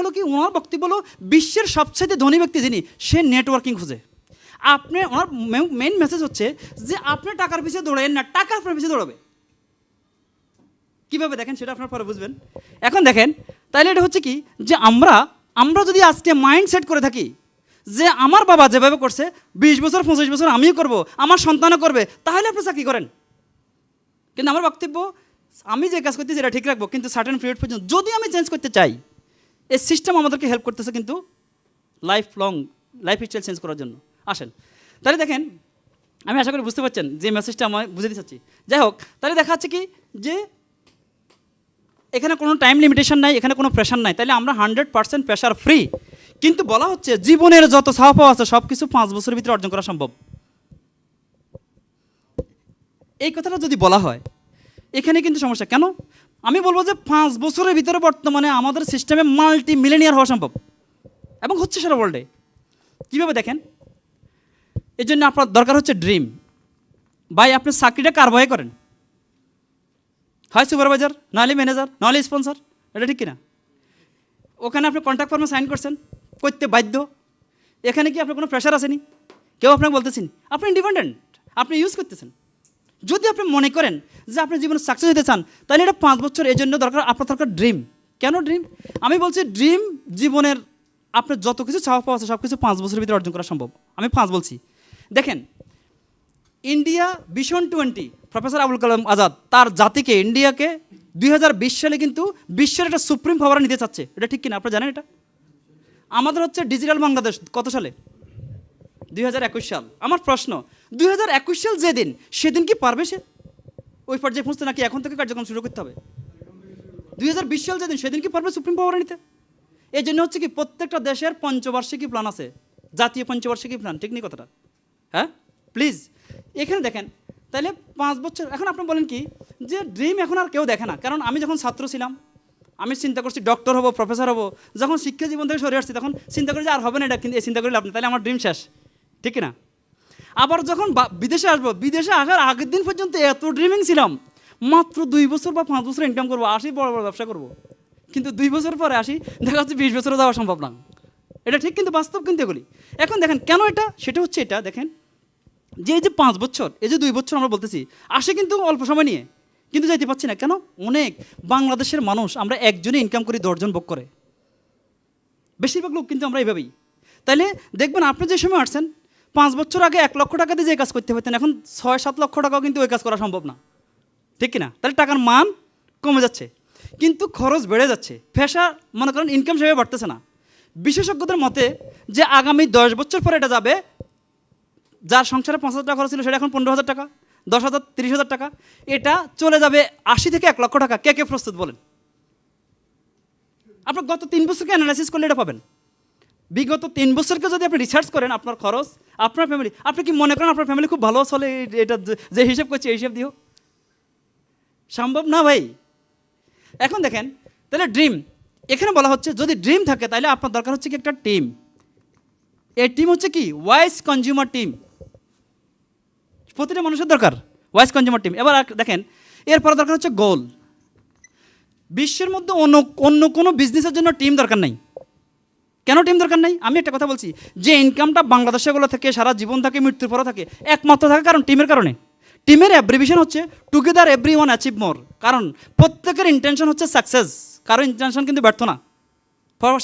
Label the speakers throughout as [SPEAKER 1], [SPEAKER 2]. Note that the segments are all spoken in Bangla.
[SPEAKER 1] হলো কি ওনার বক্তব্য হলো বিশ্বের সবচেয়ে ধনী ব্যক্তি যিনি, সে নেটওয়ার্কিং খুঁজে। আপনি ওনার মেইন মেসেজ হচ্ছে যে আপনি টাকার পিছিয়ে দৌড়াইন না, টাকা আপনার পিছিয়ে দৌড়াবে। কীভাবে দেখেন সেটা আপনার পরে বুঝবেন। এখন দেখেন তাইলে এটা হচ্ছে কি যে আমরা যদি আজকে মাইন্ড সেট করে থাকি যে আমার বাবা যেভাবে করছে 20 বছর 25 বছর আমিও করব, আমার সন্তানও করবে, তাহলে আপনি চাকরি করেন। কিন্তু আমার বক্তব্য, আমি যে কাজ করতেছি এটা ঠিক রাখবো, কিন্তু সার্টেন পিরিয়ড পর্যন্ত যদি আমি চেঞ্জ করতে চাই, এই সিস্টেম আমাদেরকে হেল্প করতেছে কিন্তু লাইফ স্টাইল চেঞ্জ করার জন্য। আসেন তাহলে দেখেন, আমি আশা করি বুঝতে পারছেন যে মেসেজটা আমি বুঝে দিতে চাচ্ছি। যাই হোক, তাহলে দেখা যাচ্ছে কি যে এখানে কোনো টাইম লিমিটেশন নাই, এখানে কোনো প্রেশার নাই, তাহলে আমরা 100% প্রেশার ফ্রি। কিন্তু বলা হচ্ছে জীবনের যত চাওয়া পাওয়া আছে সব কিছু 5 বছরের ভিতরে অর্জন করা সম্ভব। এই কথাটা যদি বলা হয় এখানে কিন্তু সমস্যা কেন? আমি বলবো যে 5 বছরের ভিতরে বর্তমানে আমাদের সিস্টেমে মাল্টি মিলিয়নিয়ার হওয়া সম্ভব, এবং হচ্ছে সারা ওয়ার্ল্ডে। কীভাবে দেখেন, এই জন্য আপনার দরকার হচ্ছে ড্রিম। ভাই আপনি চাকরিটা কার ভয়ে করেন? হয় সুপারভাইজার, নাহলে ম্যানেজার, নাহলে স্পন্সর, এটা ঠিক কিনা? ওখানে আপনি কন্ট্রাক্ট ফর্মে সাইন করছেন, করতে বাধ্য। এখানে কি আপনার কোনো প্রেশার আসেনি? কেউ আপনাকে বলতেছেন, আপনি ইন্ডিপেন্ডেন্ট, আপনি ইউজ করতেছেন। যদি আপনি মনে করেন যে আপনি জীবনে সাকসেস হতে চান, তাহলে এটা 5 বছর এই জন্য দরকার, আপনার দরকার ড্রিম। কেন ড্রিম? আমি বলছি ড্রিম জীবনের আপনার যত কিছু চাওয়া পাওয়া আছে সব কিছু 5 বছরের ভিতরে অর্জন করা সম্ভব। আমি 5 বলছি। দেখেন, India vision 20, professor Abul Kalam Azad তার জাতিকে, ইন্ডিয়াকে 2020 সালে কিন্তু বিশ্বের একটা সুপ্রিম পাওয়ার নিতে চাচ্ছে। এটা ঠিক কিনা? আপনারা জানেন এটা? আমাদের হচ্ছে ডিজিটাল বাংলাদেশ কত সালে? 2021 সাল। আমার প্রশ্ন, 2021 সাল যেদিন, সেদিন কি পারবে সে ওই পর্যায়ে পৌঁছতে, নাকি এখন থেকে কার্যক্রম শুরু করতে হবে? 2020 সাল যেদিন, সেদিন কি পারবে সুপ্রিম পাওয়ার নিতে? এই জন্য হচ্ছে কি প্রত্যেকটা দেশের পঞ্চবার্ষিকী প্ল্যান আছে, জাতীয় পঞ্চবার্ষিকী প্ল্যান। ঠিক নেই কথাটা? হ্যাঁ প্লিজ এখানে দেখেন। তাহলে 5 বছর, এখন আপনি বলেন কি যে ড্রিম এখন আর কেউ দেখে না। কারণ আমি যখন ছাত্র ছিলাম আমি চিন্তা করছি ডক্টর হবো, প্রফেসর হবো। যখন শিক্ষা জীবন থেকে সরে আসছি তখন চিন্তা করি যে আর হবে না এটা, কিন্তু এই চিন্তা করি লাভ নেই, তাহলে আমার ড্রিম শেষ। ঠিক না? আবার যখন বিদেশে আসবো, বিদেশে আসার আগের দিন পর্যন্ত এত ড্রিমিং ছিলাম, মাত্র 2 বছর বা 5 বছর ইনকাম করবো, আসি বড় বড় ব্যবসা করবো। কিন্তু 2 বছর পরে আসি দেখা যাচ্ছে 20 বছরও যাওয়া সম্ভব না। এটা ঠিক, কিন্তু বাস্তব কিন্তু এগুলি। এখন দেখেন কেন এটা, সেটা হচ্ছে এটা দেখেন যে এই যে 5 বছর, এই যে 2 বছর আমরা বলতেছি আসে কিন্তু অল্প সময় নিয়ে, কিন্তু যাইতে পারছি না কেন? অনেক বাংলাদেশের মানুষ আমরা একজনে ইনকাম করি, 10 জন ভোগ করে, বেশিরভাগ লোক কিন্তু আমরা এইভাবেই। তাইলে দেখবেন আপনি যে সময় আসছেন 5 বছর আগে 1 লক্ষ টাকা দিয়ে যে কাজ করতে পারতেন, এখন 6-7 লক্ষ টাকাও কিন্তু ওই কাজ করা সম্ভব না। ঠিক কিনা? তাহলে টাকার মান কমে যাচ্ছে কিন্তু খরচ বেড়ে যাচ্ছে, পেশা মনে করেন ইনকাম সেভাবে বাড়তেছে না। বিশেষজ্ঞদের মতে যে আগামী 10 বছর পরে এটা যাবে, যার সংসারে 5,000 টাকা খরচ ছিল সেটা এখন 15,000 টাকা, 10,000, 30,000 টাকা, এটা চলে যাবে 80 থেকে 1 লক্ষ টাকা। কে কে প্রস্তুত বলেন? আপনার গত 3 বছরকে অ্যানালাইসিস করলে এটা পাবেন। বিগত 3 বছরকে যদি আপনি রিসার্চ করেন, আপনার খরচ, আপনার ফ্যামিলি, আপনি কি মনে করেন আপনার ফ্যামিলি খুব ভালো চলে? এটা যে হিসাব করছে এই হিসাব দিও সম্ভব না ভাই। এখন দেখেন তাহলে ড্রিম, এখানে বলা হচ্ছে যদি ড্রিম থাকে তাহলে আপনার দরকার হচ্ছে কি একটা টিম। এই টিম হচ্ছে কি ওয়াইজ কনজিউমার টিম। প্রতিটা মানুষের দরকার ওয়াইজ কনজিউমার টিম। এবার দেখেন এরপর দরকার হচ্ছে গোল। বিশ্বের মধ্যে অন্য কোনো বিজনেসের জন্য টিম দরকার নাই। কেন টিম দরকার নাই? আমি একটা কথা বলছি, যে ইনকামটা বাংলাদেশেগুলো থেকে সারা জীবন থাকে, মৃত্যুর পরও থাকে, একমাত্র থাকে কারণ টিমের কারণে। টিমের অ্যাব্রিভিশন হচ্ছে টুগেদার এভরি ওয়ান অ্যাচিভ মোর। কারণ প্রত্যেকের ইন্টেনশন হচ্ছে সাকসেস, কারো ইন্টেনশন কিন্তু ব্যর্থ না।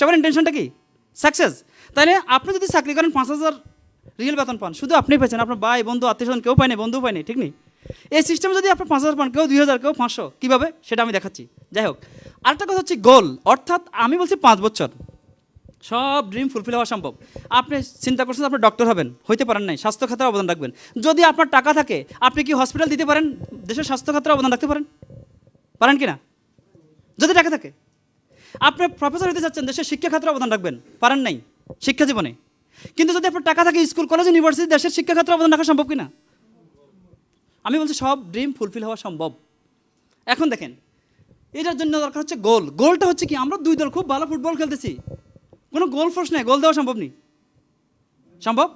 [SPEAKER 1] সবার ইন্টেনশনটা কি? সাকসেস। তাহলে আপনি যদি চাকরি করেন 5,000 রিয়েল বেতন পান, শুধু আপনি পেয়েছেন, আপনার ভাই বন্ধু আত্মীয়স্বজন কেউ পায়নি, বন্ধু পায়নি। ঠিক নেই? এই সিস্টেমে যদি আপনি 5,000 পান, কেউ 2,000, কেউ 500, কীভাবে সেটা আমি দেখাচ্ছি। যাই হোক, আরেকটা কথা হচ্ছে গোল, অর্থাৎ আমি বলছি 5 বছর সব ড্রিম ফুলফিল হওয়া সম্ভব। আপনি চিন্তা করছেন আপনি ডক্টর হবেন, হইতে পারেন নাই, স্বাস্থ্য খাতে অবদান রাখবেন। যদি আপনার টাকা থাকে আপনি কি হসপিটাল দিতে পারেন, দেশের স্বাস্থ্য খাতে অবদান রাখতে পারেন? পারেন কি না? যদি টাকা থাকে। আপনি প্রফেসর হতে চাচ্ছেন, দেশের শিক্ষা খাতে অবদান রাখবেন, পারেন নাই শিক্ষা জীবনে। কিন্তু যদি আপনার টাকা থাকে স্কুল, কলেজ, ইউনিভার্সিটি, দেশের শিক্ষা খাতে অবদান রাখা সম্ভব কি না? আমি বলছি সব ড্রিম ফুলফিল হওয়া সম্ভব। এখন দেখেন এটার জন্য দরকার হচ্ছে গোল। গোলটা হচ্ছে কি, আমরা 2 দল খুব ভালো ফুটবল খেলতেছি, কোনো গোল ফোর্স নেই, গোল দেওয়া সম্ভব নেই, সম্ভব।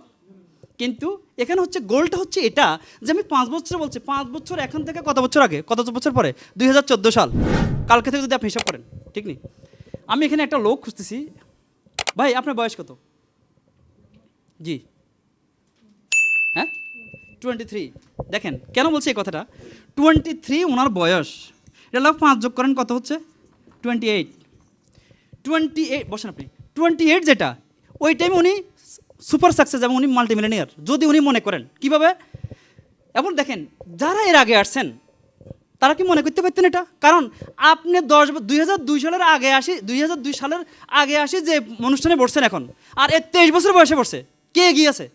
[SPEAKER 1] কিন্তু এখানে হচ্ছে গোলটা হচ্ছে এটা যে আমি 5 বছর বলছি, 5 বছর এখন থেকে কত বছর আগে, কত বছর পরে? 2014 সাল, কালকে থেকে যদি আপনি হিসাব করেন, ঠিক নেই? আমি এখানে একটা লোক খুঁজতেছি। ভাই আপনার বয়স কত? জি, হ্যাঁ 23। দেখেন কেন বলছি এই কথাটা, 23 ওনার বয়স, এটা 5 যোগ করেন কত হচ্ছে? 28। 28 বসেন আপনি, 28 যেটা ওই টাইমে উনি সুপার সাকসেস এবং উনি মাল্টিমিলিয়নিয়ার যদি উনি মনে করেন। কিভাবে? এবং দেখেন যারা এর আগে আসছেন তারা কি মনে করতে পারতেন এটা? কারণ আপনি 2002 সালের আগে আসি, 2002 সালের আগে আসি যে অনুষ্ঠানে বসছেন এখন, আর 23 বছর বয়সে বসছে, কে এগিয়ে আছে?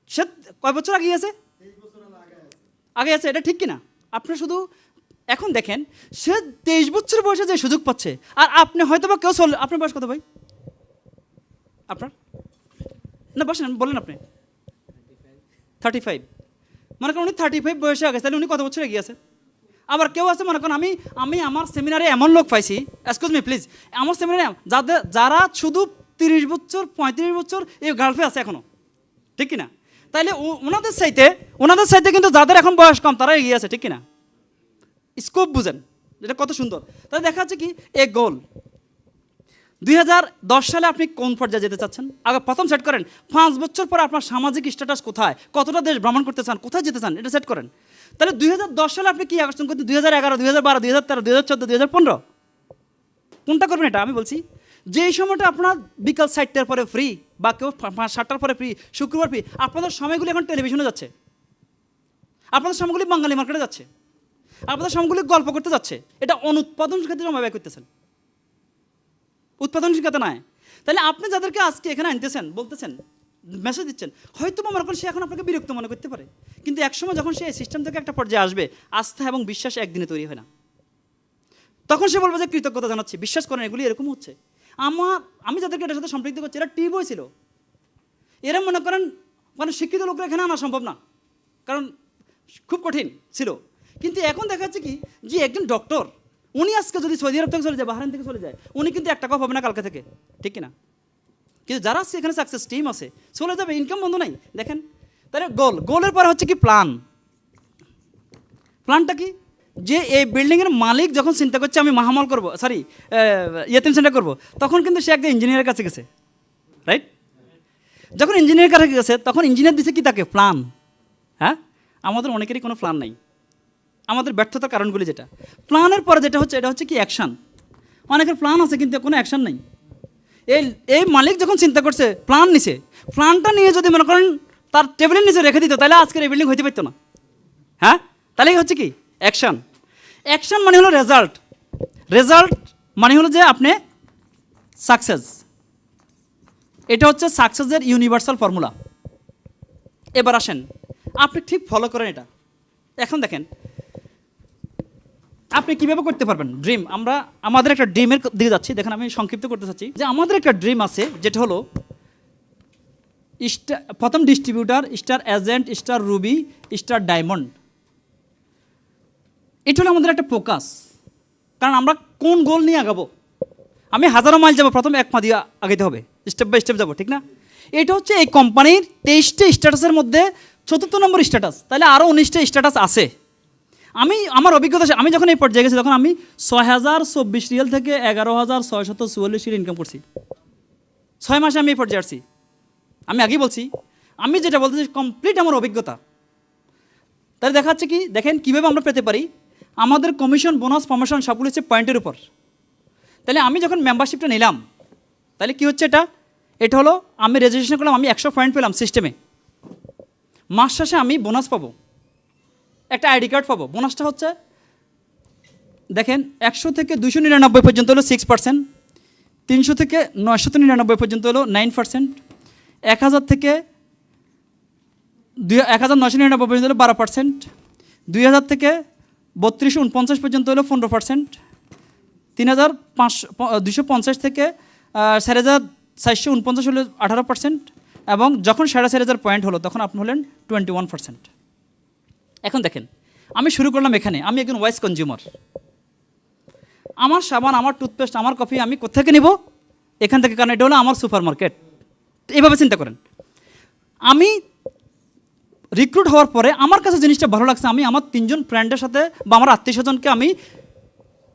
[SPEAKER 1] সে কয় বছর আগে আছে? আগে আছে, এটা ঠিক কিনা? আপনি শুধু এখন দেখেন সে 23 বছর বয়সে যে সুযোগ পাচ্ছে, আর আপনি হয়তো বা কেউ আপনার বয়স কত ভাই আপনার? না বসেন বলেন আপনি। 35। মনে করেন উনি 35 বয়সে আগে, তাহলে উনি কত বছর এগিয়ে আছে? আবার কেউ আছে মনে করেন আমি আমার সেমিনারে এমন লোক পাইছি, এক্সকিউজ মি প্লিজ, আমার সেমিনারে যারা শুধু 30 বছর 35 বছর এই গার্লফে আছে এখনো, ঠিক কিনা? তাইলে ওনাদের চাইতে কিন্তু যাদের এখন বয়স কম তারা এগিয়ে আছে, ঠিক কিনা? স্কোপ বুঝেন যেটা কত সুন্দর। তাহলে দেখা যাচ্ছে কি এই গোল 2010 সালে আপনি কোন পর্যায়ে যেতে চাচ্ছেন আগে প্রথম সেট করেন। 5 বছর পর আপনার সামাজিক স্ট্যাটাস কোথায়, কতটা দেশ ভ্রমণ করতে চান, কোথায় যেতে চান, এটা সেট করেন। তাহলে 2010 সালে আপনি কি আকর্ষণ করতে, 2011, 2012, 2013, 2014, 2015 কোনটা করবেন? এটা আমি বলছি যেই সময়টা আপনার বিকাল 4টার পরে ফ্রি বা কেউ 7টার পরে ফ্রি, শুক্রবার ফ্রি, আপনাদের সময়গুলি এখন টেলিভিশনে যাচ্ছে, আপনাদের সময়গুলি বাঙালি মার্কেটে যাচ্ছে, আপনাদের সময়গুলি গল্প করতে যাচ্ছে। এটা অনুৎপাদনশীল ক্ষেত্রে সময় ব্যয় করতেছেন, উৎপাদনশীল ক্ষেত্রে নয়। তাহলে আপনি যাদেরকে আজকে এখানে আনতেছেন, বলতেছেন, মেসেজ দিচ্ছেন, হয়তো মনে করেন সে এখন আপনাকে বিরক্ত মনে করতে পারে, কিন্তু একসময় যখন সে এই সিস্টেম থেকে একটা পর্যায়ে আসবে, আস্থা এবং বিশ্বাস একদিনে তৈরি হয় না। তখন সে বলবে যে কৃতজ্ঞতা জানাচ্ছি, বিশ্বাস করেন এগুলি এরকম হচ্ছে। আমি যাদেরকে এটার সাথে সম্পৃক্ত করছি এরা টিবই ছিল, এরা মনে করেন মানে শিক্ষিত লোকরা এখানে আনা সম্ভব না, কারণ খুব কঠিন ছিল। কিন্তু এখন দেখা যাচ্ছে কি যে একজন ডক্টর উনি আজকে যদি সৌদি আরব থেকে চলে যায়, বাহরাইন থেকে চলে যায়, উনি কিন্তু 1 টাকাও পাবে না কালকে থেকে, ঠিক কিনা? কিন্তু যারা আজকে এখানে সাকসেস টিম আছে চলে যাবে, ইনকাম বন্ধ নাই। দেখেন তাহলে গোলের পরে হচ্ছে কি প্ল্যানটা কি? যে এই বিল্ডিংয়ের মালিক যখন চিন্তা করছে আমি মাহামল করবো, সরি ইয়েতিম সেন্টার করবো, তখন কিন্তু সে একজন ইঞ্জিনিয়ারের কাছে গেছে, রাইট? যখন ইঞ্জিনিয়ারের কাছে গেছে তখন ইঞ্জিনিয়ার দিছে কি তাকে প্ল্যান। হ্যাঁ, আমাদের অনেকেরই কোনো প্ল্যান নাই, আমাদের ব্যর্থতার কারণগুলি যেটা। প্ল্যানের পরে যেটা হচ্ছে এটা হচ্ছে কি অ্যাকশান। অনেকের প্ল্যান আছে কিন্তু কোনো অ্যাকশান নেই। এই মালিক যখন চিন্তা করছে প্ল্যান নিছে, প্ল্যানটা নিয়ে যদি মনে করেন তার টেবিলের নিচে রেখে দিত, তাহলে আজকের এই বিল্ডিং হইতে পারতো না। হ্যাঁ, তাহলে হচ্ছে কি অ্যাকশান মানে হলো রেজাল্ট মানে হলো যে আপনি সাকসেস। এটা হচ্ছে সাকসেসের ইউনিভার্সাল ফর্মুলা। এবার আসেন আপনি ঠিক ফলো করেন এটা। এখন দেখেন আপনি কীভাবে করতে পারবেন ড্রিম। আমাদের একটা ড্রিমের দিকে যাচ্ছি, দেখেন আমি সংক্ষিপ্ত করতে চাচ্ছি যে আমাদের একটা ড্রিম আছে যেটা হলো প্রথম distributor, star agent, star Ruby, star diamond. এটা হলো আমাদের একটা ফোকাস। কারণ আমরা কোন গোল নিয়ে আগাবো, আমি 1000 মাইল যাবো, প্রথম 1 পা দিয়ে আগাইতে হবে, স্টেপ বাই স্টেপ যাবো, ঠিক না? এটা হচ্ছে এই কোম্পানির 23টা স্ট্যাটাসের মধ্যে 4র্থ নম্বর স্ট্যাটাস, তাহলে আরও 19টা স্ট্যাটাস আছে। আমার অভিজ্ঞতা, আমি যখন এই পর্যায়ে গেছি তখন আমি 6024 রিয়াল থেকে 11644 রিয়াল ইনকাম করছি। 6 মাসে আমি এই পর্যায়ে আসছি। আমি আগেই বলছি, আমি যেটা বলতেছি কমপ্লিট আমার অভিজ্ঞতা। তাহলে দেখা যাচ্ছে কি দেখেন কীভাবে আমরা পেতে পারি। আমাদের কমিশন, বোনাস, প্রমোশন সবগুলো হচ্ছে পয়েন্টের উপর। তাহলে আমি যখন মেম্বারশিপটা নিলাম, তাহলে কি হচ্ছে এটা হলো আমি রেজিস্ট্রেশন করলাম, আমি 100 পয়েন্ট পেলাম সিস্টেমে। মাস শেষে আমি বোনাস পাবো, একটা আইডি কার্ড পাবো। বোনাসটা হচ্ছে দেখেন 100 থেকে 299 পর্যন্ত হলো 6%, 300 থেকে 999 পর্যন্ত হলো 9%, 1000 থেকে 1999 পর্যন্ত হলো 12%, 2000 থেকে 3249 পর্যন্ত হলো 15%, 3250 থেকে 4449 হলো 18%, এবং যখন 4500 পয়েন্ট হলো তখন আপনি হলেন 21%। এখন দেখেন আমি শুরু করলাম এখানে, আমি একজন ওয়াইস কনজিউমার। আমার সাবান, আমার টুথপেস্ট, আমার কফি আমি কোথেকে নিব? এখান থেকে, কারণ এটা হলো আমার সুপার মার্কেট। এইভাবে চিন্তা করেন। আমি রিক্রুট হওয়ার পরে আমার কাছে জিনিসটা ভালো লাগছে, আমি আমার 3জন ফ্রেন্ডের সাথে বা আমার আত্মীয় স্বজনকে আমি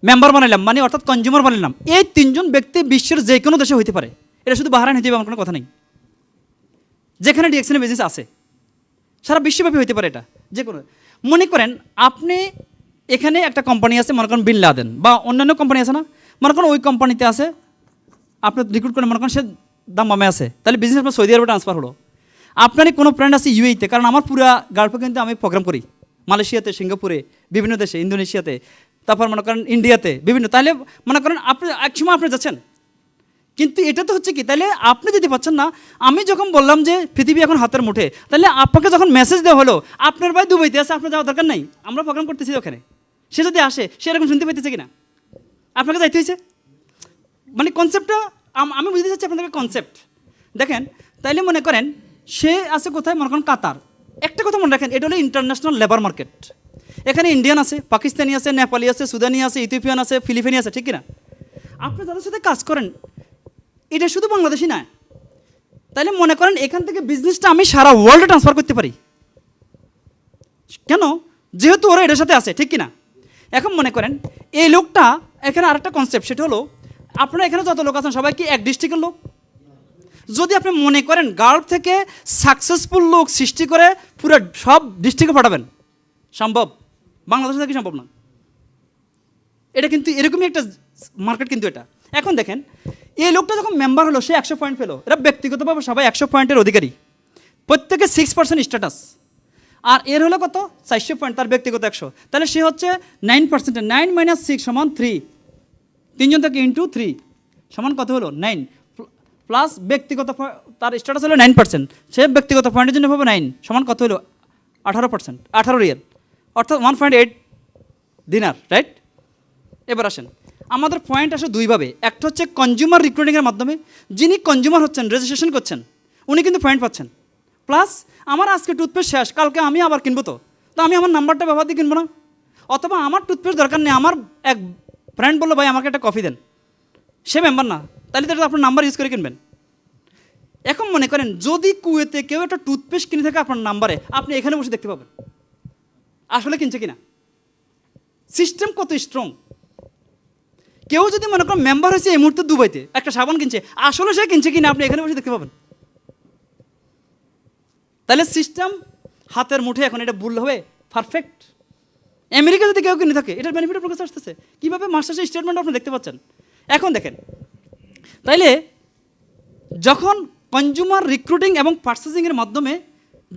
[SPEAKER 1] মেম্বার বানাইলাম, মানে অর্থাৎ কনজিউমার বানাইলাম, এই তিনজন ব্যক্তি বিশ্বের যে কোনো দেশে হইতে পারে। এটা শুধু বাহরাইন হইতে হবে এমন কোনো কথা নেই। যেখানে ডিএক্সএনের বিজনেস আছে সারা বিশ্বব্যাপী হইতে পারে, এটা যে কোনো। মনে করেন আপনি এখানে একটা কোম্পানি আছে, মনে করেন বিন লাদেন বা অন্যান্য কোম্পানি আছে না, মনে করেন ওই কোম্পানিতে আছে, আপনি রিক্রুট করে মনে করেন সে দাম্মামে আছে, তাহলে বিজনেস আপনার সৌদি আরবে ট্রান্সফার হলো। আপনারই কোনো ফ্রেন্ড আছে ইউএইতে, কারণ আমার পুরো গাল্ফে কিন্তু আমি প্রোগ্রাম করি, মালয়েশিয়াতে, সিঙ্গাপুরে, বিভিন্ন দেশে, ইন্দোনেশিয়াতে, তারপর মনে করেন ইন্ডিয়াতে বিভিন্ন। তাহলে মনে করেন আপনি একসময় আপনি যাচ্ছেন, কিন্তু এটা তো হচ্ছে কি, তাহলে আপনি যদি পাচ্ছেন না, আমি যখন বললাম যে পৃথিবী এখন হাতের মুঠে, তাহলে আপনাকে যখন মেসেজ দেওয়া হলো আপনার ভাই দুবাইতে আছে, আপনার যাওয়ার দরকার নাই, আমরা প্রোগ্রাম করতেছি ওখানে, সে যদি আসে সে এরকম শুনতে পাইতেছে কিনা, আপনাকে যাইতে হয়েছে। মানে কনসেপ্টটা আমি বুঝতে চাচ্ছি আপনাদেরকে কনসেপ্ট দেখেন। তাইলে মনে করেন সে আছে কোথায়, মনে করেন কাতার। একটা কথা মনে রাখেন, এটা হলো ইন্টারন্যাশনাল লেবার মার্কেট। এখানে ইন্ডিয়ান আছে, পাকিস্তানি আছে, নেপালি আছে, সুদানি আছে, ইথিওপিয়ান আছে, ফিলিপিনি আছে, ঠিক কিনা? আপনি যাদের সাথে কাজ করেন এটা শুধু বাংলাদেশি না। তাইলে মনে করেন এখান থেকে বিজনেসটা আমি সারা ওয়ার্ল্ডে ট্রান্সফার করতে পারি। কেন? যেহেতু ওরা এটার সাথে আছে, ঠিক কিনা? এখন মনে করেন এই লোকটা, এখানে আরেকটা কনসেপ্ট, সেটা হলো আপনারা এখানে যত লোক আছেন সবাই কি এক ডিস্ট্রিক্টের লোক? যদি আপনি মনে করেন গাল্ফ থেকে সাকসেসফুল লোক সৃষ্টি করে পুরো সব ডিস্ট্রিক্টে পাঠাবেন, সম্ভব? বাংলাদেশে থাকি সম্ভব না। এটা কিন্তু এরকমই একটা মার্কেট কিন্তু এটা। এখন দেখেন এই লোকটা যখন মেম্বার হলো সে 100 পয়েন্ট পেলো, এরা ব্যক্তিগতভাবে সবাই 100 পয়েন্টের অধিকারী, প্রত্যেকে 6% স্ট্যাটাস, আর এর হলো কত 400 পয়েন্ট, তার ব্যক্তিগত 100, তাহলে সে হচ্ছে 9%। 9 - 6 = 3, তিনজন থেকে ইন্টু 3 সমান কত হলো 9, প্লাস ব্যক্তিগত তার স্ট্যাটাস হলো 9%, সে ব্যক্তিগত পয়েন্টের জন্য পাবে 9 সমান কত হলো 18%, 18 রিয়াল, অর্থাৎ 1.8 দিনার, রাইট? এবার আসেন, আমাদের পয়েন্ট আসে দুইভাবে। একটা হচ্ছে কনজিউমার রিক্রুটিংয়ের মাধ্যমে, যিনি কনজিউমার হচ্ছেন, রেজিস্ট্রেশন করছেন, উনি কিন্তু পয়েন্ট পাচ্ছেন। প্লাস আমার আজকে টুথপেস্ট শেষ, কালকে আমি আবার কিনবো, তো আমি আমার নাম্বারটা ব্যবহার দিয়ে কিনবো না? অথবা আমার টুথপেস্ট দরকার নেই, আমার এক ফ্রেন্ড বললো ভাই আমাকে একটা কফি দেন, সে মেম্বার না, তাহলে তো আপনার নাম্বার ইউজ করে কিনবেন। এখন মনে করেন যদি কুয়েতে কেউ একটা টুথপেস্ট কিনে থাকে আপনার নাম্বারে, আপনি এখানে বসে দেখতে পাবেন আসলে কিনছে কিনা। সিস্টেম কত স্ট্রং। কেউ যদি মনে করেন মেম্বার হয়েছে এই মুহূর্তে দুবাইতে, একটা সাবান কিনছে, আসলে সে কিনছে কিনা আপনি এখানে বসে দেখতে পাবেন। তাহলে সিস্টেম হাতের মুঠে, এখন এটা ভুল হবে পারফেক্ট। আমেরিকা যদি কেউ কিনে থাকে, এটার বেনিফিট আপনার কাছে আসতেছে কীভাবে? মাস্টার্সের স্টেটমেন্ট আপনি দেখতে পাচ্ছেন। এখন দেখেন, তাইলে যখন কনজিউমার রিক্রুটিং এবং পার্চেসিংয়ের মাধ্যমে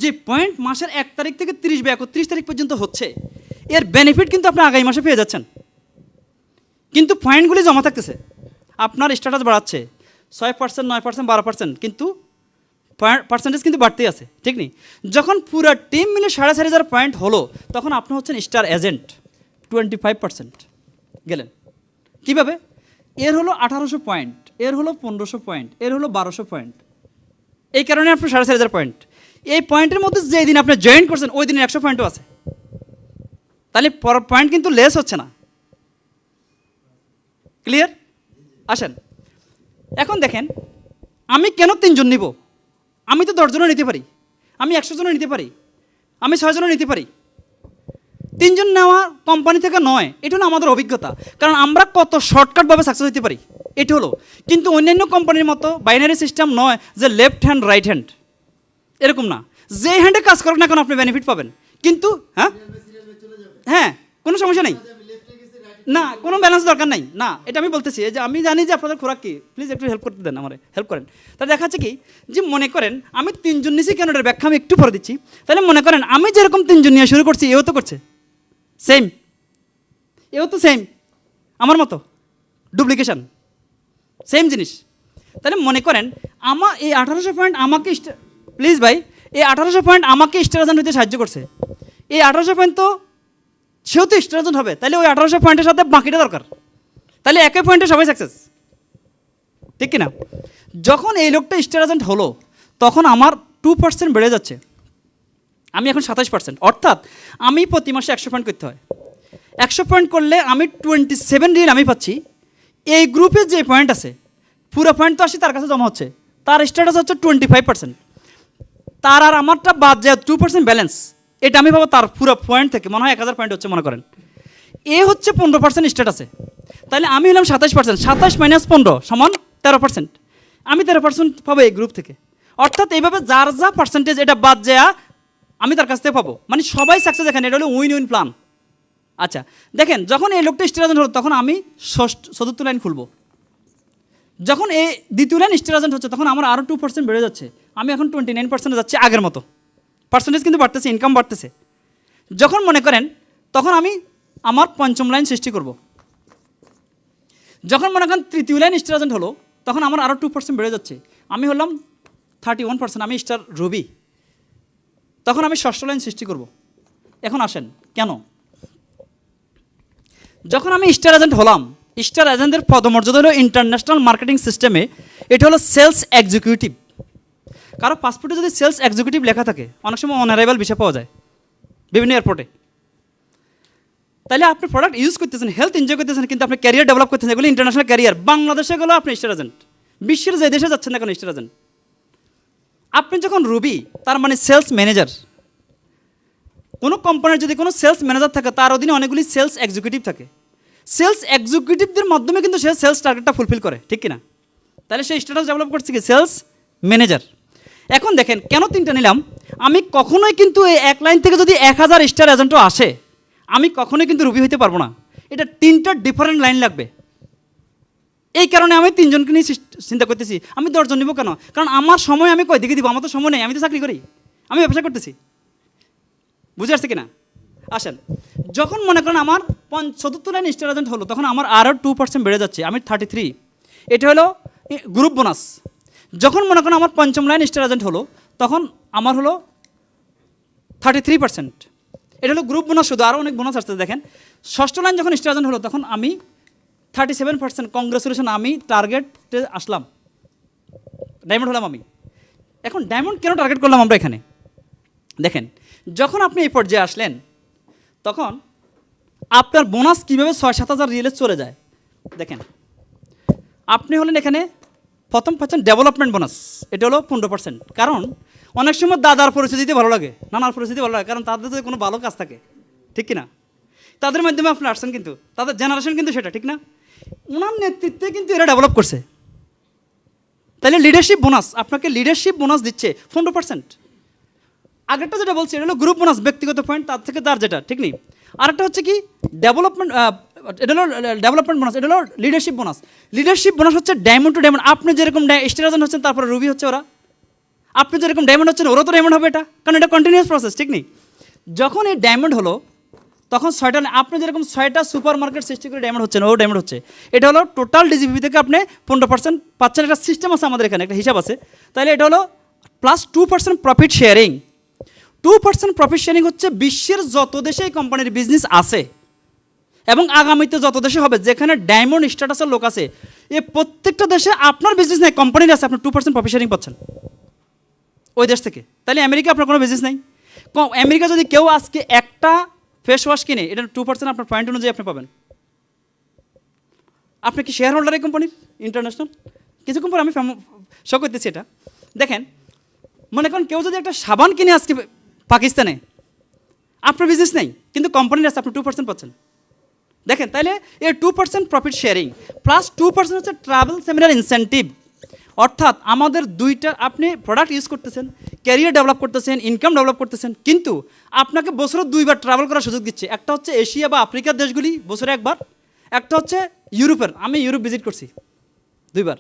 [SPEAKER 1] যে পয়েন্ট মাসের 1 তারিখ থেকে 30 বা 31 তারিখ পর্যন্ত হচ্ছে, এর বেনিফিট কিন্তু আপনি আগামী মাসে পেয়ে যাচ্ছেন। কিন্তু পয়েন্টগুলি জমা থাকতেছে, আপনার স্ট্যাটাস বাড়াচ্ছে 6%, 9%, 12%, কিন্তু পার্সেন্টেজ কিন্তু বাড়তেই আছে, ঠিক নেই? যখন পুরো টিম মিলে 4,500 পয়েন্ট হলো, তখন আপনি হচ্ছেন স্টার এজেন্ট, 25% গেলেন। কীভাবে? এর হলো 1800 পয়েন্ট, এর হলো 1500 পয়েন্ট, এর হলো 1200 পয়েন্ট, এই কারণে আপনার 4,500 পয়েন্ট। এই পয়েন্টের মধ্যে যেই দিন আপনি জয়েন করছেন ওই দিনের 100 পয়েন্টও আছে, তাহলে পয়েন্ট কিন্তু লেস হচ্ছে না। ক্লিয়ার? আসেন এখন দেখেন, আমি কেন 3 জন নিব? আমি তো 10 জনও নিতে পারি, আমি 100 জনও নিতে পারি, আমি 6 জনও নিতে পারি। 3 জন নেওয়া কোম্পানি থেকে নয়, এটা হলো আমাদের অভিজ্ঞতা, কারণ আমরা কত শর্টকাটভাবে সাকসেস হতে পারি, এটা হলো। কিন্তু অন্যান্য কোম্পানির মতো বাইনারি সিস্টেম নয় যে লেফট হ্যান্ড রাইট হ্যান্ড, এরকম না। যে হ্যান্ডে কাজ করুক না কেন আপনি বেনিফিট পাবেন, কিন্তু হ্যাঁ কোনো সমস্যা নেই, না কোনো ব্যালেন্স দরকার নাই। না, এটা আমি বলতেছি যে আমি জানি যে আপনাদের খোরাক কি, প্লিজ একটু হেল্প করতে দেন, আমার হেল্প করেন। তাহলে দেখা যাচ্ছে কি যে মনে করেন আমি 3 জন নিয়েছি, কেন এটার ব্যাখ্যা আমি একটু পরে দিচ্ছি। তাহলে মনে করেন আমি যেরকম 3 জন নিয়ে শুরু করছি, এও তো করছে সেম, এও তো সেম আমার মতো, ডুপ্লিকেশন সেম জিনিস। তাহলে মনে করেন আমার এই 1800 পয়েন্ট আমাকে, প্লিজ ভাই, এই 1800 পয়েন্ট আমাকে স্টার এজেন্ট হতে সাহায্য করছে। এই 1800 পয়েন্ট তো সেও তো স্টার এজেন্ট হবে, তাহলে ওই 1800 পয়েন্টের সাথে বাকিটা দরকার, তাহলে একই পয়েন্টে সবাই সাকসেস, ঠিক কিনা? যখন এই লোকটা স্টার এজেন্ট হলো তখন আমার 2% বেড়ে যাচ্ছে, আমি এখন 27%, অর্থাৎ আমি প্রতি মাসে 100 পয়েন্ট করতে হয়। 100 পয়েন্ট করলে আমি 27 রিয়াল আমি পাচ্ছি। এই গ্রুপে যে পয়েন্ট আছে পুরো পয়েন্ট তো আসি তার কাছে জমা হচ্ছে, তার স্ট্যাটাস হচ্ছে 25%, তার আর আমারটা বাদ যায় 2% ব্যালেন্স, এটা আমি পাবো তার পুরো পয়েন্ট থেকে, মনে হয় 1000 পয়েন্ট হচ্ছে মনে করেন। এ হচ্ছে 15% স্ট্যাটাসে, তাহলে আমি হলাম 27%, 27 মাইনাস 15 সমান 13%। আমি 13% পাবো এই গ্রুপ থেকে। অর্থাৎ এইভাবে যার যা পার্সেন্টেজ এটা বাদ যায় আমি তার কাছ থেকে পাবো, মানে সবাই সাকসেস। এখানে এটা হলো উইন উইন প্ল্যান। আচ্ছা দেখেন, যখন এই লোকটা স্টার এজেন্ট হলো তখন আমি চতুর্থ লাইন খুলবো। যখন এই দ্বিতীয় লাইন স্টার এজেন্ট হচ্ছে তখন আমার আরও 2% বেড়ে যাচ্ছে, আমি এখন 29% যাচ্ছি আগের মতো, পার্সেন্টেজ কিন্তু বাড়তেছে, ইনকাম বাড়তেছে। যখন মনে করেন তখন আমি আমার পঞ্চম লাইন সৃষ্টি করব। যখন মনে করেন তৃতীয় লাইন স্টার এজেন্ট হলো তখন আমার আরও 2% বেড়ে যাচ্ছে, আমি হলাম 31%, আমি স্টার রবি। তখন আমি ষষ্ঠ লাইন সৃষ্টি করব। এখন আসেন কেন, যখন আমি স্টার এজেন্ট হলাম, স্টার এজেন্টের পদমর্যাদা হলো ইন্টারন্যাশনাল মার্কেটিং সিস্টেমে এটা হলো সেলস এক্সিকিউটিভ। কারো পাসপোর্টে যদি সেলস এক্সিকিউটিভ লেখা থাকে অনেক সময় অনারাইভাল ভিসা পাওয়া যায় বিভিন্ন এয়ারপোর্টে। তাহলে আপনি প্রোডাক্ট ইউজ করতেছেন, হেলথ এনজয় করতেছেন, কিন্তু আপনি ক্যারিয়ার ডেভেলপ করতেছেন, এগুলো ইন্টারন্যাশনাল ক্যারিয়ার। বাংলাদেশে গেলেও আপনি স্টার এজেন্ট, বিশ্বের যে দেশে যাচ্ছেন না কেন স্টার এজেন্ট। আপনি যখন রুবি তার মানে সেলস ম্যানেজার। কোনো কোম্পানির যদি কোনো সেলস ম্যানেজার থাকে তার অধীনে অনেকগুলি সেলস এক্সিকিউটিভ থাকে। সেলস এক্সিকিউটিভদের মাধ্যমে কিন্তু সে সেলস টার্গেটটা ফুলফিল করে, ঠিক কিনা? তাহলে সেই স্ট্যাটাস ডেভেলপ করছে কি সেলস ম্যানেজার। এখন দেখেন কেন তিনটা নিলাম, আমি কখনোই কিন্তু এই এক লাইন থেকে যদি 1000 স্টার এজেন্টও আসে আমি কখনোই কিন্তু রুবি হইতে পারবো না, এটা তিনটা ডিফারেন্ট লাইন লাগবে। এই কারণে আমি তিনজনকে নিয়ে চিন্তা করতেছি, আমি 10 জন নিব কেন? কারণ আমার সময় আমি কই দিকে দিব, আমার তো সময় নেই, আমি তো চাকরি করি, আমি ব্যবসা করতেছি। বুঝে আসছে কিনা? আসেন, যখন মনে করেন আমার চতুর্থ লাইন স্টার এজেন্ট হলো তখন আমার আরও 2% বেড়ে যাচ্ছে, আমি 33। এটা হলো গ্রুপ বোনাস। যখন মনে করেন আমার পঞ্চম লাইন স্টার এজেন্ট হলো তখন আমার হলো 33%। এটা হলো গ্রুপ বোনাস, শুধু আরও অনেক বোনাস আসছে। দেখেন ষষ্ঠ লাইন যখন স্টার এজেন্ট হলো তখন আমি 37%। কংগ্রেচুলেশন, আমি টার্গেটে আসলাম, ডায়মন্ড হলাম আমি। এখন ডায়মন্ড কেন টার্গেট করলাম আমরা এখানে? দেখেন যখন আপনি এই পর্যায়ে আসলেন তখন আপনার বোনাস কীভাবে 6-7 হাজার রিয়েলে চলে যায়। দেখেন আপনি হলেন এখানে প্রথম পাচ্ছেন ডেভেলপমেন্ট বোনাস, এটা হলো 15%। কারণ অনেক সময় দাদার পরিস্থিতিতে ভালো লাগে, নানার পরিস্থিতি ভালো লাগে, কারণ তাদের যদি কোনো ভালো কাজ থাকে, ঠিক কিনা? তাদের মাধ্যমে আপনি আসছেন, কিন্তু তাদের জেনারেশন কিন্তু সেটা, ঠিক না? ওনার নেতৃত্বে কিন্তু এরা ডেভেলপ করছে। তাহলে লিডারশিপ বোনাস, আপনাকে লিডারশিপ বোনাস দিচ্ছে 15%। আগেরটা যেটা বলছি এটা হলো গ্রুপ বোনাস, ব্যক্তিগত পয়েন্ট তার থেকে তার যেটা, ঠিক নেই। আরেকটা হচ্ছে কি ডেভেলপমেন্ট, এটা হলো ডেভেলপমেন্ট বোনাস, এটা হলো লিডারশিপ বোনাস। লিডারশিপ বোনাস হচ্ছে ডায়মন্ড টু ডায়মন্ড। আপনি যেরকম স্টার এজেন্ট হচ্ছেন তারপরে রুবি হচ্ছে ওরা, আপনি যেরকম ডায়মন্ড হচ্ছেন ওরা তো ডায়মন্ড হবে, এটা কারণ এটা কন্টিনিউয়াস প্রসেস, ঠিক নেই? যখন এই ডায়মন্ড হলো তখন 6টা, আপনি যেরকম 6টা সুপার মার্কেট সৃষ্টি করে ডায়মন্ড হচ্ছেন, ও ডায়মন্ড হচ্ছে। এটা হলো টোটাল ডিজিপি থেকে আপনি 15% পাচ্ছেন, একটা সিস্টেম আছে আমাদের এখানে, একটা হিসাব আছে। তাহলে এটা হলো plus 2% profit sharing. 2% profit sharing হচ্ছে বিশ্বের যত দেশে এই কোম্পানির বিজনেস আছে এবং আগামীতে যত দেশে হবে যেখানে ডায়মন্ড স্ট্যাটাসের লোক আছে, এই প্রত্যেকটা দেশে আপনার বিজনেস নেই, কোম্পানির আছে, আপনি 2% প্রফিট শেয়ারিং পাচ্ছেন ওই দেশ থেকে। তাহলে আমেরিকা আপনার কোনো বিজনেস নেই। আমেরিকা যদি কেউ আজকে একটা ফেস ওয়াশ কিনে, এটা 2% আপনার পয়েন্ট অনুযায়ী আপনি পাবেন। আপনি কি শেয়ার হোল্ডার এই কোম্পানির ইন্টারন্যাশনাল? কিছুক্ষণ পর আমি শো করতেছি এটা। দেখেন মনে করেন কেউ যদি একটা সাবান কিনে আজকে পাকিস্তানে, আপনার বিজনেস নেই কিন্তু কোম্পানির আছে, আপনি 2% পাচ্ছেন। দেখেন তাহলে এই 2% প্রফিট শেয়ারিং প্লাস 2% হচ্ছে ট্রাভেল সেমিনার ইনসেন্টিভ। অর্থাৎ আমাদের দুইটা, আপনি প্রোডাক্ট ইউজ করতেছেন, ক্যারিয়ার ডেভেলপ করতেছেন, ইনকাম ডেভেলপ করতেছেন, কিন্তু আপনাকে বছরে 2বার ট্রাভেল করার সুযোগ দিচ্ছে। একটা হচ্ছে এশিয়া বা আফ্রিকার দেশগুলি বছরে 1বার, একটা হচ্ছে ইউরোপের। আমি ইউরোপ ভিজিট করছি 2বার,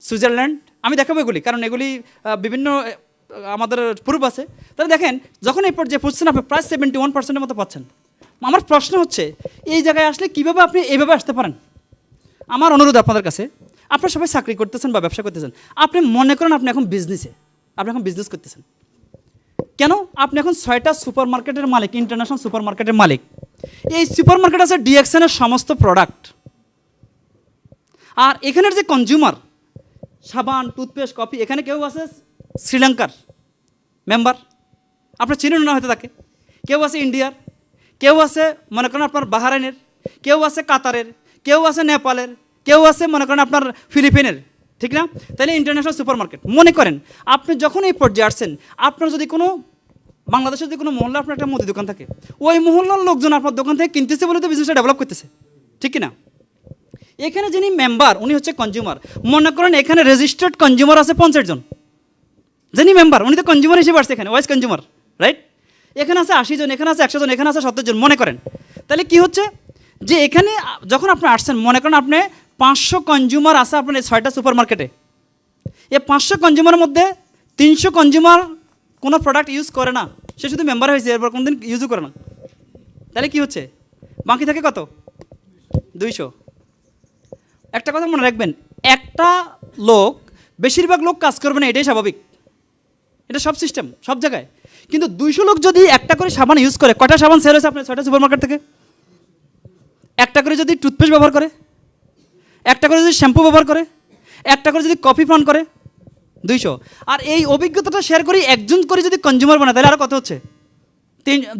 [SPEAKER 1] সুইজারল্যান্ড। আমি দেখাবো এগুলি কারণ এগুলি বিভিন্ন আমাদের প্রুফ আছে। তাহলে দেখেন যখন এই পর্যায়ে পড়ছেন আপনি প্রায় 71%-এর মতো পাচ্ছেন। আমার প্রশ্ন হচ্ছে এই জায়গায় আসলে কীভাবে আপনি এইভাবে আসতে পারেন? আমার অনুরোধ আপনাদের কাছে, আপনারা সবাই চাকরি করতেছেন বা ব্যবসা করতেছেন, আপনি মনে করেন আপনি এখন বিজনেসে, আপনি এখন বিজনেস করতেছেন কেন? আপনি এখন 6টা সুপার মার্কেটের মালিক, ইন্টারন্যাশনাল সুপার মার্কেটের মালিক। এই সুপার মার্কেট আছে ডিএক্সএনের সমস্ত প্রোডাক্ট, আর এখানের যে কনজিউমার সাবান, টুথপেস্ট, কফি, এখানে কেউ আছে শ্রীলঙ্কার মেম্বার, আপনার চিনেন না হয়তো তাকে, কেউ আছে ইন্ডিয়ার, কেউ আছে মনে করেন আপনার বাহারাইনের, কেউ আছে কাতারের, কেউ আছে নেপালের, কেউ আছে মনে করেন আপনার ফিলিপিনের, ঠিক না? তাহলে ইন্টারন্যাশনাল সুপার মার্কেট। মনে করেন আপনি যখন এই পর্যায়ে আসছেন, আপনার যদি কোনো বাংলাদেশের যে কোনো মহল্লা আপনার একটা মুদি দোকান থাকে, ওই মহল্লার লোকজন আপনার দোকান থেকে কিনতেছে বলে তো বিজনেসটা ডেভেলপ করতেছে, ঠিক কি না? এখানে যিনি মেম্বার উনি হচ্ছে কনজিউমার। মনে করেন এখানে রেজিস্টার্ড কনজিউমার আছে 50 জন, যিনি মেম্বার উনি তো কনজিউমার হিসেবে আসছে এখানে, ওয়াইস কনজিউমার, রাইট? এখানে আছে 80 জন, এখানে আছে 100 জন, এখানে আছে 70 জন, মনে করেন। তাহলে কি হচ্ছে যে এখানে যখন আপনি আসছেন, মনে করেন আপনি 500 কনজিউমার আছে আপনার এই 6টা সুপার মার্কেটে। এই 500 কনজিউমারের মধ্যে 300 কনজিউমার কোনো প্রোডাক্ট ইউজ করে না, সে শুধু মেম্বার হয়েছে, এরপর কোনোদিন ইউজও করে না। তাহলে কি হচ্ছে, বাকি থাকে কত? 200। একটা কথা মনে রাখবেন, একটা লোক, বেশিরভাগ লোক কাজ করবে না, এটাই স্বাভাবিক, এটা সব সিস্টেম সব জায়গায়। কিন্তু 200 লোক যদি একটা করে সাবান ইউজ করে, কটা সাবান সেল হয়েছে আপনার 6টা সুপার মার্কেট থেকে? একটা করে যদি টুথপেস্ট ব্যবহার করে, একটা করে যদি শ্যাম্পু ব্যবহার করে, একটা করে যদি কফি পান করে, 200। আর এই অভিজ্ঞতাটা শেয়ার করি একজন করে যদি কনজিউমার বানায়, তাহলে আরও কত হচ্ছে?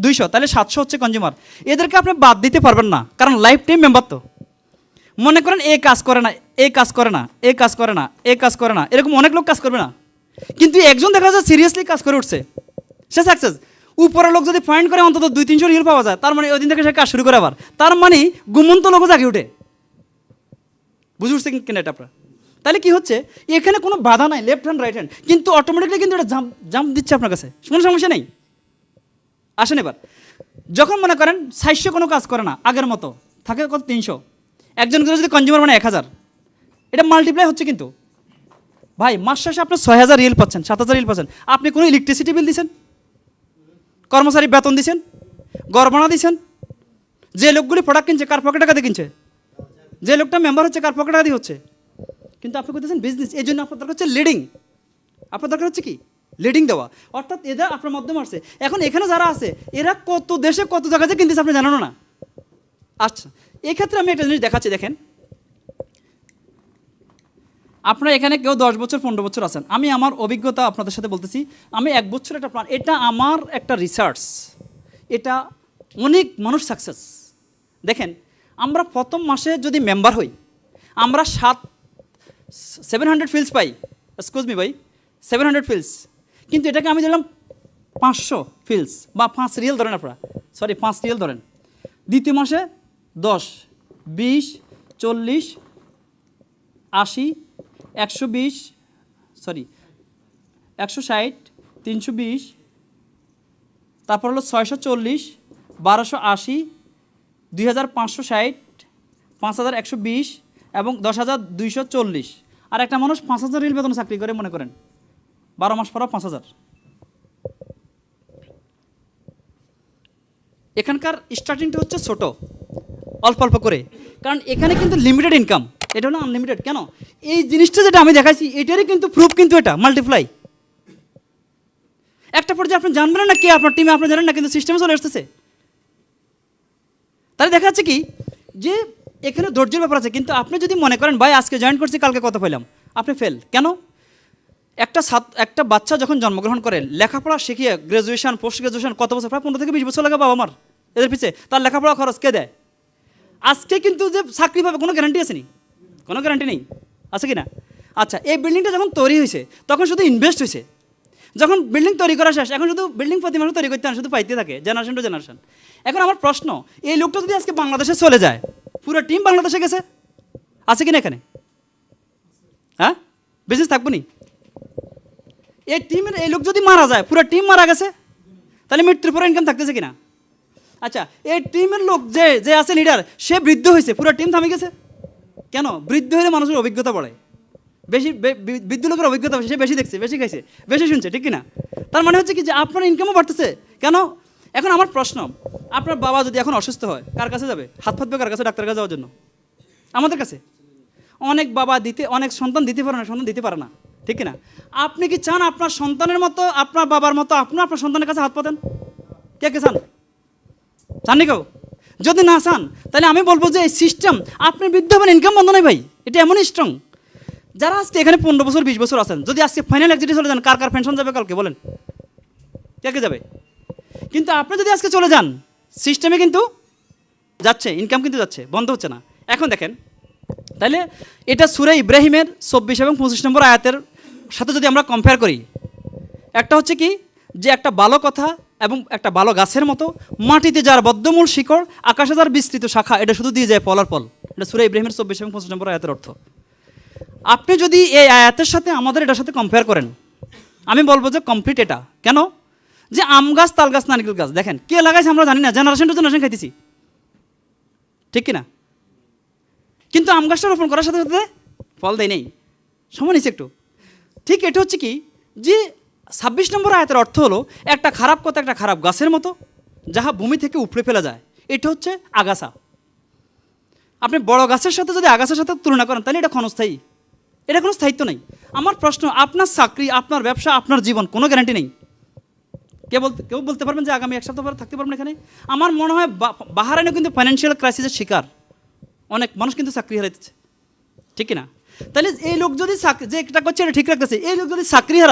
[SPEAKER 1] 200, তাহলে 700 হচ্ছে কনজিউমার। এদেরকে আপনি বাদ দিতে পারবেন না, কারণ লাইফ টাইম মেম্বার তো। মনে করেন এ কাজ করে না, এ কাজ করে না, এ কাজ করে না, এ কাজ করে না, এরকম অনেক লোক কাজ করবে না, কিন্তু একজন দেখা যায় সিরিয়াসলি কাজ করে উঠছে, সে সাকসেস। উপরের লোক যদি পয়েন্ট করে অন্তত 200-300 রিল পাওয়া যায়, তার মানে ওই দিন থেকে সে কাজ শুরু করে আবার, তার মানে গুমন্ত লোকও জাগে উঠে। বুঝে উঠছে কিনা এটা আপনার? তাহলে কি হচ্ছে, এখানে কোনো বাধা নাই, লেফট হ্যান্ড রাইট হ্যান্ড, কিন্তু অটোমেটিকলি কিন্তু এটা জাম্প দিচ্ছে আপনার কাছে, কোনো সমস্যা নেই। আসেন এবার, যখন মনে করেন 600 কোনো কাজ করে না, আগের মতো থাকে কত? 300। একজন করে যদি কনজিউমার মানে 1000, এটা মাল্টিপ্লাই হচ্ছে। কিন্তু ভাই মাস শেষে আপনি 6000 রিল পাচ্ছেন, 7000 রিল পাচ্ছেন। আপনি কোনো ইলেকট্রিসিটি বিল দিচ্ছেন, কর্মচারী বেতন দিচ্ছেন, গড়বনা দিচ্ছেন। যে লোকগুলি প্রোডাক্ট কিনছে কার পকেট টাকা দিয়ে কিনছে? যে লোকটা মেম্বার হচ্ছে কার পকেট টাকা দিয়ে হচ্ছে? কিন্তু আপনি করতেছেন বিজনেস। এই জন্য আপনার দরকার হচ্ছে লিডিং। আপনার দরকার হচ্ছে কি? লিডিং দেওয়া। অর্থাৎ এরা আপনার মাধ্যমে আসছে। এখন এখানে যারা আছে এরা কত দেশে কত জায়গাতে কিনতেছে আপনি জানানো না। আচ্ছা, এক্ষেত্রে আমি একটা জিনিস দেখাচ্ছি, দেখেন। আপনারা এখানে কেউ 10 বছর 15 বছর আছেন, আমি আমার অভিজ্ঞতা আপনাদের সাথে বলতেছি। আমি 1 বছর একটা প্ল্যান, এটা আমার একটা রিসার্চ, এটা অনেক মানুষ সাকসেস। দেখেন, আমরা প্রথম মাসে যদি মেম্বার হই, আমরা 700 ফিলস পাই। এক্সকিউজ মি ভাই, 700 ফিলস, কিন্তু এটাকে আমি দিলাম 500 ফিলস বা 5 রিয়েল ধরেন, আপনারা 5 রিয়েল ধরেন। দ্বিতীয় মাসে 10, 20, 40, 80, 120, 160, 320, তারপর হলো 640, 1280, 2560, 5120 এবং 10240। আর একটা মানুষ 5000 রিল বেতন চাকরি করে, মনে করেন 12 মাস পর 5000। এখানকার স্টার্টিংটা হচ্ছে ছোট, অল্প অল্প করে, কারণ এখানে কিন্তু লিমিটেড ইনকাম, এটা হলো আনলিমিটেড। কেন? এই জিনিসটা যেটা আমি দেখাইছি এটারই কিন্তু প্রুফ, কিন্তু এটা মাল্টিপ্লাই। একটা পর্যায়ে আপনি জানবেন না কে আপনার টিমে, আপনি জানেন না, কিন্তু সিস্টেমে চলে আসতেছে। তাহলে দেখা যাচ্ছে কি যে এখানে ধৈর্যের ব্যাপার আছে। কিন্তু আপনি যদি মনে করেন ভাই আজকে জয়েন করছি কালকে কত পেলাম, আপনি ফেল। কেন? একটা বাচ্চা যখন জন্মগ্রহণ করে, লেখাপড়া শিখিয়ে গ্রাজুয়েশন, পোস্ট গ্রাজুয়েশন কত বছর, প্রায় 15 থেকে 20 বছর লাগে বাবা আমার এদের পিছিয়ে। তার লেখাপড়া খরচ কে দেয়? আজকে কিন্তু যে চাকরি পাবে কোনো গ্যারান্টি আছে নি? কোনো গ্যারান্টি নেই, আছে কি না? আচ্ছা, এই বিল্ডিংটা যখন তৈরি হয়েছে তখন শুধু ইনভেস্ট হয়েছে। যখন বিল্ডিং তৈরি করা শেষ, এখন শুধু বিল্ডিং প্রতি মাসে তৈরি করতে হয়, শুধু পাইতে থাকে জেনারেশন টু জেনারেশন। এখন আমার প্রশ্ন, এই লোকটা যদি আজকে বাংলাদেশে চলে যায়, পুরো টিম বাংলাদেশে গেছে, আছে কিনা এখানে? হ্যাঁ, বিজনেস থাকবো নি? এই টিমের এই লোক যদি মারা যায়, পুরো টিম মারা গেছে, তাহলে মৃত্যুর পরে ইনকাম থাকতেছে কিনা? আচ্ছা, এই টিমের লোক যে যে আছে লিডার, সে বৃদ্ধ হয়েছে, পুরো টিম থামে গেছে। কেন? বৃদ্ধ হলে মানুষের অভিজ্ঞতা বাড়ে, বেশি বৃদ্ধ লোকের অভিজ্ঞতা, সে বেশি দেখছে, বেশি খাইছে, বেশি শুনছে, ঠিক কিনা? তার মানে হচ্ছে কি যে আপনার ইনকামও বাড়তেছে। কেন? এখন আমার প্রশ্ন, আপনার বাবা যদি এখন অসুস্থ হয়, কার কাছে যাবে? হাত ফাতবে কার কাছে? ডাক্তারের কাছে যাওয়ার জন্য আমাদের কাছে। অনেক বাবা অনেক সন্তান দিতে পারে না, সন্তান দিতে পারে না, ঠিক কিনা? আপনি কি চান আপনার সন্তানের মতো, আপনার বাবার মতো আপনার সন্তানের কাছে হাত পাতেন? কে কে চান? চাননি কেউ? যদি না চান, তাহলে আমি বলবো যে এই সিস্টেম, আপনি বৃদ্ধ হবেন, ইনকাম বন্ধ নয় ভাই, এটা এমনই স্ট্রং। যারা আজকে এখানে 15 বছর 20 বছর আছেন, যদি আজকে ফাইনাল এক্সিটে চলে যান, কার কার পেনশন যাবে কালকে বলেন? কে কে যাবে? কিন্তু আপনি যদি আজকে চলে যান, সিস্টেমে কিন্তু যাচ্ছে, ইনকাম কিন্তু যাচ্ছে, বন্ধ হচ্ছে না। এখন দেখেন, তাহলে এটা সূরা ইব্রাহিমের 24 এবং 25 নম্বর আয়াতের সাথে যদি আমরা কম্পেয়ার করি, একটা হচ্ছে কি যে একটা ভালো কথা এবং একটা ভালো গাছের মতো মাটিতে যার বদ্ধমূল শিকড়, আকাশে যার বিস্তৃত শাখা, এটা শুধু দিয়ে যায় ফল আর ফল। এটা সূরা ইব্রাহিমের 24 এবং 25 নম্বর আয়াতের অর্থ। আপনি যদি এই আয়াতের সাথে আমাদের এটার সাথে কম্পেয়ার করেন, আমি বলবো যে কমপ্লিট এটা। কেন? যে আম গাছ, তাল গাছ, নারকেল গাছ, দেখেন কে লাগাইছে আমরা জানি না, জেনারেশন টু জেনারেশন খাইতেছি, ঠিক কিনা? কিন্তু আম গাছটা রোপণ করার সাথে সাথে ফল দেয় নেই, সময় নিচ্ছে একটু। ঠিক এটা হচ্ছে কি, যে 26 নম্বর আয়াতের অর্থ হলো একটা খারাপ কথা একটা খারাপ গাছের মতো, যাহা ভূমি থেকে উপড়ে ফেলা যায়। এটা হচ্ছে আগাছা। আপনি বড় গাছের সাথে যদি আগাছার সাথে তুলনা করেন, তাহলে এটা ক্ষণস্থায়ী, এটা কোনো স্থায়িত্ব নেই। আমার প্রশ্ন, আপনার চাকরি, আপনার ব্যবসা, আপনার জীবন, কোনো গ্যারান্টি নেই। কেউ বলতে পারবেন যে আগামী 1 সপ্তাহ পরে থাকতে পারবেন এখানে? আমার মনে হয় বাহারাইনে কিন্তু ফাইন্যান্সিয়াল ক্রাইসিসের শিকার অনেক মানুষ কিন্তু চাকরি হারাইতেছে, ঠিক কিনা? তাহলে এই লোক যদি যে এটা করছে এটা ঠিক রাখতেছে, এই লোক যদি চাকরি হারায়,